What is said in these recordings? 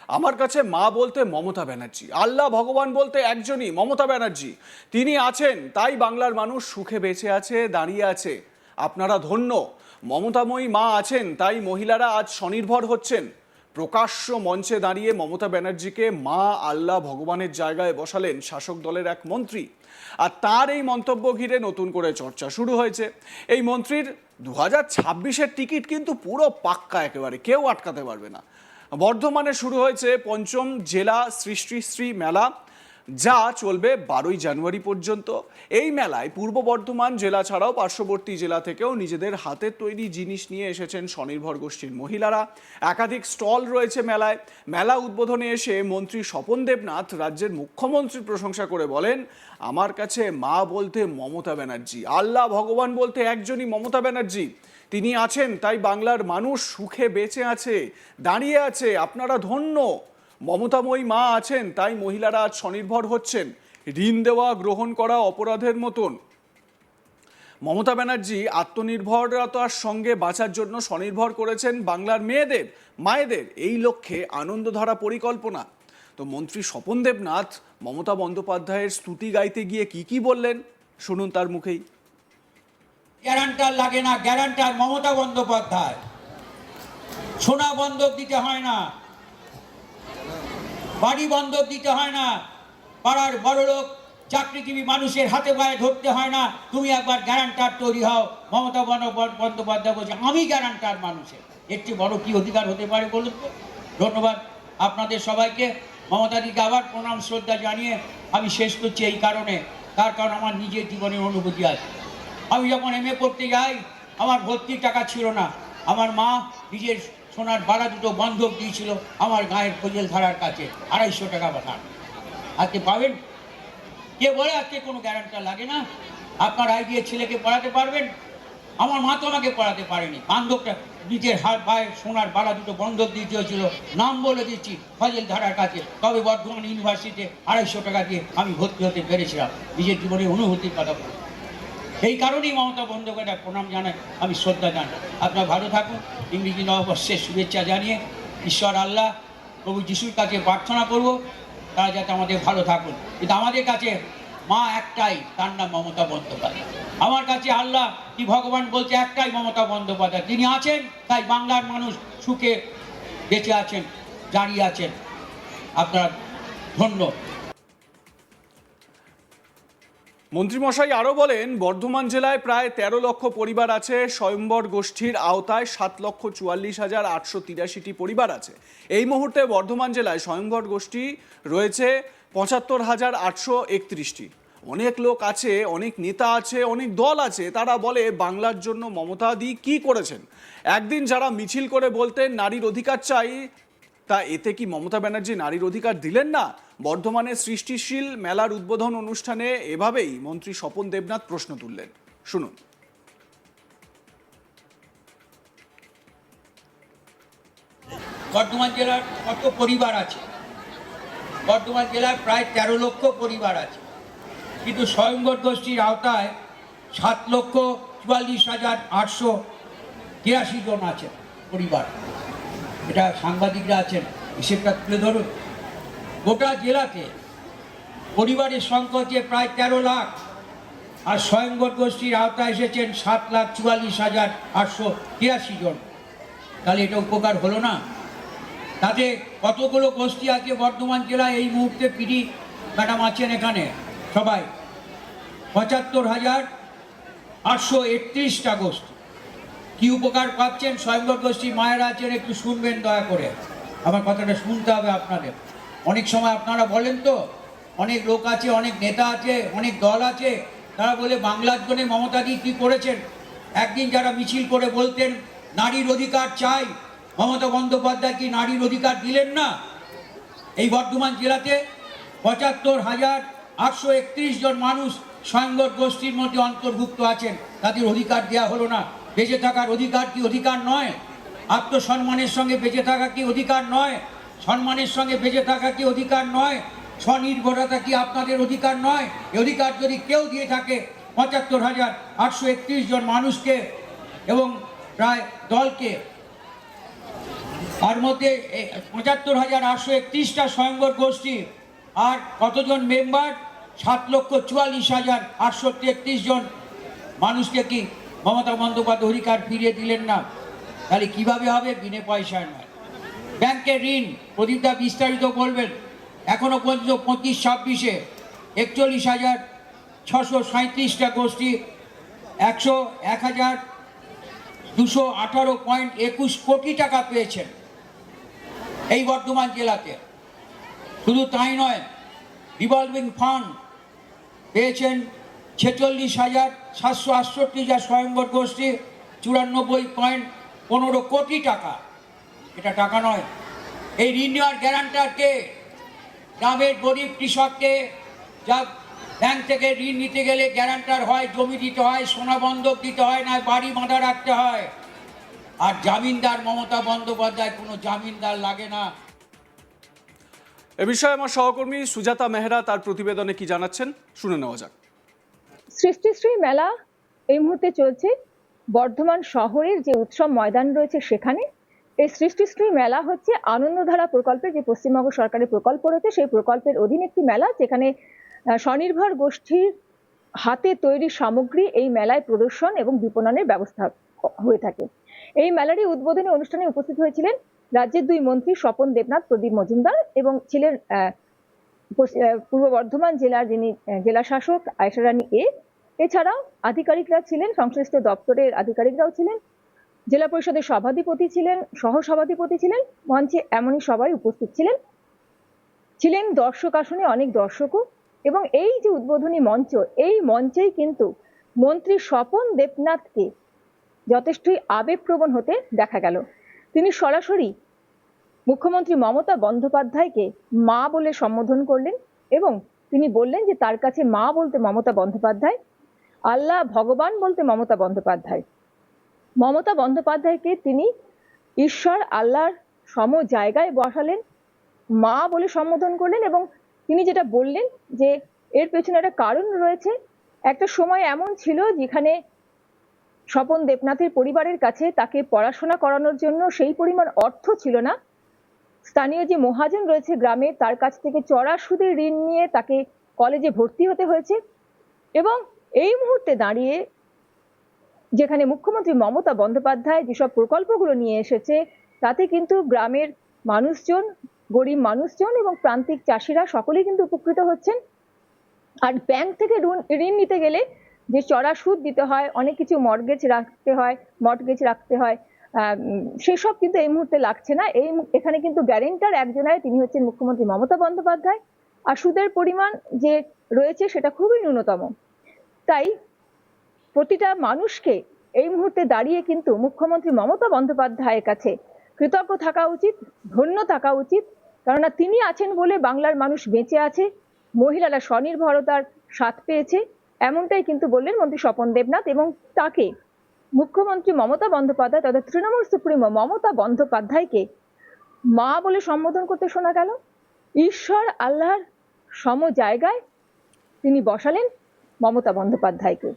আমার কাছে মা বলতে মমতা ব্যানার্জি, আল্লাহ ভগবান বলতে একজনই মমতা ব্যানার্জি। তিনি আছেন তাই বাংলার মানুষ সুখে বেঁচে আছে, দাঁড়িয়ে আছে। আপনারা ধন্য। মমতাময়ী মা আছেন তাই মহিলারা আজ স্বনির্ভর হচ্ছেন। প্রকাশ্য মঞ্চে দাঁড়িয়ে মমতা ব্যানার্জিকে মা, আল্লাহ, ভগবানের জায়গায় বসালেন শাসক দলের এক মন্ত্রী। আর তার এই মন্তব্য ঘিরে নতুন করে চর্চা শুরু হয়েছে। এই মন্ত্রীর 2026-এর টিকিট কিন্তু পুরো পাক্কা, একেবারে কেউ আটকাতে পারবে না। বর্ধমানে শুরু হয়েছে পঞ্চম জেলা সৃষ্টিশ্রী মেলা, যা চলবে 12ই জানুয়ারি পর্যন্ত। এই মেলায় পূর্ব বর্ধমান জেলা ছাড়াও পার্শ্ববর্তী জেলা থেকেও নিজেদের হাতের তৈরি জিনিস নিয়ে এসেছেন স্বনির্ভর গোষ্ঠীর মহিলারা। একাধিক স্টল রয়েছে মেলায়। মেলা উদ্বোধনে এসে মন্ত্রী স্বপন দেবনাথ রাজ্যের মুখ্যমন্ত্রীর প্রশংসা করে বলেন, আমার কাছে মা বলতে মমতা ব্যানার্জি, আল্লাহ ভগবান বলতে একজনই মমতা ব্যানার্জি। তিনি আছেন তাই বাংলার মানুষ সুখে বেঁচে আছে, দাঁড়িয়ে আছে। আপনারা ধন্য। মমতাময়ী মা আছেন তাই মহিলারা আজ স্বনির্ভর হচ্ছেন। ঋণ দেওয়া, গ্রহণ করা অপরাধের মতন। মমতা ব্যানার্জি আত্মনির্ভরতার সঙ্গে বাঁচার জন্য স্বনির্ভর করেছেন বাংলার মেয়েদের, মায়েদের। এই লক্ষ্যে আনন্দধারা পরিকল্পনা। তো মন্ত্রী স্বপন দেবনাথ মমতা বন্দ্যোপাধ্যায়ের স্তুতি গাইতে গিয়ে কি বললেন শুনুন তার মুখেই। গ্যারান্টার লাগে না, গ্যারান্টার মমতা বন্দ্যোপাধ্যায়। সোনা বন্ধক দিতে হয় না, বাড়ি বন্ধক দিতে হয় না, পাড়ার বড়লোক চাকরিজীবী মানুষের হাতে পায়ে ধরতে হয় না। তুমি একবার গ্যারান্টার তৈরি হও। মমতা বন্দ্যোপাধ্যায় বলছে আমি গ্যারান্টার মানুষের। এর চেয়ে বড় কি অধিকার হতে পারে বলুন তো? ধন্যবাদ আপনাদের সবাইকে। মমতাদিকে আবার প্রণাম শ্রদ্ধা জানিয়ে আমি শেষ করছি এই কারণে, তার কারণ আমার নিজের জীবনের অনুভূতি আছে। আমি যখন MA পড়তে যাই, আমার ভর্তির টাকা ছিল না। আমার মা নিজের সোনার বাড়া দুটো বন্ধক দিয়েছিল আমার গায়ের ফজল ধারার কাছে, 250 টাকা বাধা। আজকে পাবেন? কে বলে আজকে কোনো গ্যারান্টার লাগে না? আপনার আইডিয়া ছেলেকে পড়াতে পারবেন? আমার মা তো আমাকে পড়াতে পারেনি। বান্ধবটা নিজের হাত পায়ে সোনার বাড়া দুটো বন্ধক দিতে হয়েছিল, নাম বলে দিচ্ছি ফজল ধারার কাছে। তবে বর্ধমান ইউনিভার্সিটিতে 250 টাকা দিয়ে আমি ভর্তি হতে পেরেছিলাম। নিজের জীবনের অনুভূতির কথা বলি। এই কারণেই মমতা বন্দ্যোপাধ্যায় প্রণাম জানাই, আমি শ্রদ্ধা জানাই। আপনারা ভালো থাকুন। ইংরেজি নববর্ষের শুভেচ্ছা জানিয়ে ঈশ্বর আল্লাহ প্রভু যিশুর কাছে প্রার্থনা করব তারা যাতে আমাদের ভালো থাকুন। কিন্তু আমাদের কাছে মা একটাই, তার নাম মমতা বন্দ্যোপাধ্যায়। আমার কাছে আল্লাহ কি ভগবান বলছে একটাই, মমতা বন্দ্যোপাধ্যায়। তিনি আছেন তাই বাংলার মানুষ সুখে বেঁচে আছেন, দাঁড়িয়ে আছেন। আপনারা ধন্য। মন্ত্রীমশাই আরও বলেন, বর্ধমান জেলায় প্রায় 13 লক্ষ পরিবার আছে। স্বয়ম্বর গোষ্ঠীর আওতায় 7,44,883টি পরিবার আছে। এই মুহূর্তে বর্ধমান জেলায় স্বয়ম্বর গোষ্ঠী রয়েছে 75,831টি। অনেক লোক আছে, অনেক নেতা আছে, অনেক দল আছে। তারা বলে বাংলার জন্য মমতাদি কি করেছেন। একদিন যারা মিছিল করে বলতেন নারীর অধিকার চাই, তা এতে কি মমতা ব্যানার্জি নারীর অধিকার দিলেন না? বর্ধমানের সৃষ্টিশীল মেলার উদ্বোধন অনুষ্ঠানে এভাবেই মন্ত্রী স্বপন দেবনাথ প্রশ্ন তুললেন, শুনুন। বর্ধমান জেলার কত পরিবার আছে? বর্ধমান জেলার প্রায় 13 লক্ষ পরিবার আছে, কিন্তু স্বয়ম্বর গোষ্ঠীর আওতায় 7,44,883 জন আছে পরিবার। এটা সাংবাদিকরা আছেন, হিসেবটা তুলে ধরুন। গোটা জেলাতে পরিবারের সংখ্যা হচ্ছে প্রায় 13 লাখ, আর স্বয়ম্বর গোষ্ঠীর আওতায় এসেছেন 7,44,883 জন। তাহলে এটা উপকার হলো না? তাতে কতগুলো গোষ্ঠী আছে বর্ধমান জেলায়? এই মুহূর্তে পিডি ম্যাডাম আছেন এখানে, সবাই 75,831টা গোষ্ঠী। কি উপকার পাচ্ছেন স্বয়ম্বর গোষ্ঠীর মায়েরা আছেন? একটু শুনবেন দয়া করে, আমার কথাটা শুনতে হবে আপনাদের। অনেক সময় আপনারা বলেন তো, অনেক লোক আছে, অনেক নেতা আছে, অনেক দল আছে, তারা বলে বাংলার জন্য মমতাদি কি করেছেন। একদিন যারা মিছিল করে বলতেন নারীর অধিকার চাই, মমতা বন্দ্যোপাধ্যায় কি নারীর অধিকার দিলেন না? এই বর্ধমান জেলাতে 75,831 জন মানুষ স্বয়ম্বর গোষ্ঠীর মধ্যে অন্তর্ভুক্ত আছেন, তাদের অধিকার দেওয়া হলো না। বেঁচে থাকার অধিকার কি অধিকার নয়? আত্মসম্মানের সঙ্গে বেঁচে থাকা কি অধিকার নয়? সম্মানের সঙ্গে বেঁচে থাকা কি অধিকার নয়? স্বনির্ভরতা কি আপনাদের অধিকার নয়? এই অধিকার যদি কেউ দিয়ে থাকে 75,831 জন মানুষকে এবং প্রায় দলকে, আর মধ্যে ৭৫,৮৩১টা স্বয়ংবর গোষ্ঠী, আর কতজন মেম্বার? ৭,৪৪,৮৩৩ জন মানুষকে কি মমতা বন্দ্যোপাধ্যায় অধিকার ফিরিয়ে দিলেন না? তাহলে কিভাবে হবে? বিনে পয়সায় নয়। ব্যাংকের ঋণ প্রদীপদা বিস্তারিত বলবেন। এখনো পর্যন্ত ২৫-২৬-এ ৪১,৬৩৭টা গোষ্ঠী ১,২18.২১ কোটি টাকা পেয়েছেন এই বর্ধমান জেলাতে। শুধু তাই নয়, রিভলভিং ফান্ড পেয়েছেন ৪৬,৭৬৮ যা স্বয়ংবর গোষ্ঠী ৯৪.১৫ কোটি টাকা। এটা টাকা নয়। এই ঋণ নেওয়ার গ্যারান্টারকে গ্রামের গরিব কৃষককে, যা ব্যাংক থেকে ঋণ নিতে গেলে গ্যারান্টার হয়, জমি দিতে হয়, সোনা বন্ধক দিতে হয়, না বাড়ি বাঁধা রাখতে হয়। আর জামিনদার মমতা বন্দ্যোপাধ্যায়, কোনো জামিনদার লাগে না। এ বিষয়ে আমার সহকর্মী সুজাতা মেহরা তার প্রতিবেদনে কি জানাচ্ছেন শুনে নেওয়া যাক। সৃষ্টিশ্রী মেলা এই মুহূর্তে চলছে বর্ধমান শহরের যে উৎসব ময়দান রয়েছে সেখানে। এই সৃষ্টিশ্রী মেলা হচ্ছে আনন্দধারা প্রকল্পের যে পশ্চিমবঙ্গ সরকারের প্রকল্প রয়েছে সেই প্রকল্পের অধীনে একটি মেলা, যেখানে স্বনির্ভর গোষ্ঠীর হাতে তৈরি সামগ্রী এই মেলায় প্রদর্শন এবং বিপণনের ব্যবস্থা হয়ে থাকে। এই মেলারই উদ্বোধনী অনুষ্ঠানে উপস্থিত হয়েছিলেন রাজ্যের দুই মন্ত্রী স্বপন দেবনাথ, প্রদীপ মজুমদার, এবং ছিলেন পূর্ব বর্ধমান জেলার যিনি জেলা শাসক আয়েশা রানী এ। এছাড়াও আধিকারিকরা ছিলেন, সংশ্লিষ্ট দপ্তরের আধিকারিকরাও ছিলেন, জেলা পরিষদের সভাধিপতি ছিলেন, সহসভাধিপতি ছিলেন, মঞ্চে এমনই সবাই উপস্থিত ছিলেন দর্শক আসনে অনেক দর্শকও। এবং এই যে উদ্বোধনী মঞ্চ, এই মঞ্চেই কিন্তু মন্ত্রী স্বপন দেবনাথকে যথেষ্টই আবেগপ্রবণ হতে দেখা গেল। তিনি সরাসরি মুখ্যমন্ত্রী মমতা বন্দ্যোপাধ্যায়কে মা বলে সম্বোধন করলেন এবং তিনি বললেন যে তার কাছে মা বলতে মমতা বন্দ্যোপাধ্যায়, আল্লাহ ভগবান বলতে মমতা বন্দ্যোপাধ্যায়। মমতা বন্দ্যোপাধ্যায়কে তিনি ঈশ্বর আল্লাহর সম জায়গায় বসালেন, মা বলে সম্বোধন করলেন। এবং তিনি যেটা বললেন যে এর পেছনে একটা কারণ রয়েছে। একটা সময় এমন ছিল যেখানে স্বপন দেবনাথের পরিবারের কাছে তাকে পড়াশোনা করানোর জন্য সেই পরিমাণ অর্থ ছিল না। স্থানীয় যে মহাজন রয়েছে গ্রামে, তার কাছ থেকে চড়া সুদে ঋণ নিয়ে তাকে কলেজে ভর্তি হতে হয়েছে। এবং এই মুহূর্তে দাঁড়িয়ে যেখানে মুখ্যমন্ত্রী মমতা বন্দ্যোপাধ্যায় যেসব প্রকল্পগুলো নিয়ে এসেছে, তাতে কিন্তু গ্রামের মানুষজন, গরিব মানুষজন এবং প্রান্তিক চাষিরা সকলেই কিন্তু উপকৃত হচ্ছেন। আর ব্যাংক থেকে ঋণ নিতে গেলে যে চড়া সুদ দিতে হয়, অনেক কিছু মর্টগেজ রাখতে হয়, সেসব কিন্তু এই মুহূর্তে লাগছে না। এখানে কিন্তু গ্যারেন্টার একজনায়, তিনি হচ্ছেন মুখ্যমন্ত্রী মমতা বন্দ্যোপাধ্যায়। আর সুদের পরিমাণ যে রয়েছে সেটা খুবই ন্যূনতম। তাই প্রতিটা মানুষকে এই মুহূর্তে দাঁড়িয়ে কিন্তু মুখ্যমন্ত্রী মমতা বন্দ্যোপাধ্যায়ের কাছে কৃতজ্ঞ থাকা উচিত, ধন্য থাকা উচিত। কেননা তিনি আছেন বলে বাংলার মানুষ বেঁচে আছে, মহিলারা স্বনির্ভরতার স্বাদ পেয়েছে, এমনটাই কিন্তু বললেন মন্ত্রী স্বপন দেবনাথ। এবং তাকে মুখ্যমন্ত্রী মমতা বন্দ্যোপাধ্যায় তথা তৃণমূল সুপ্রিমো মমতা বন্দ্যোপাধ্যায়কে মা বলে সম্বোধন করতে শোনা গেল। ঈশ্বর আল্লাহর সম জায়গায় তিনি বসালেন মমতা বন্দ্যোপাধ্যায়কে।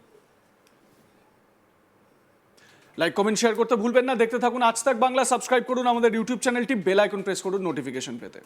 লাইক কমেন্ট শেয়ার করতে ভুলবেন না। দেখতে থাকুন আজ তাক বাংলা। সাবস্ক্রাইব করুন আমাদের ইউটিউব চ্যানেলটি, বেল আইকন প্রেস করুন নোটিফিকেশন পেতে।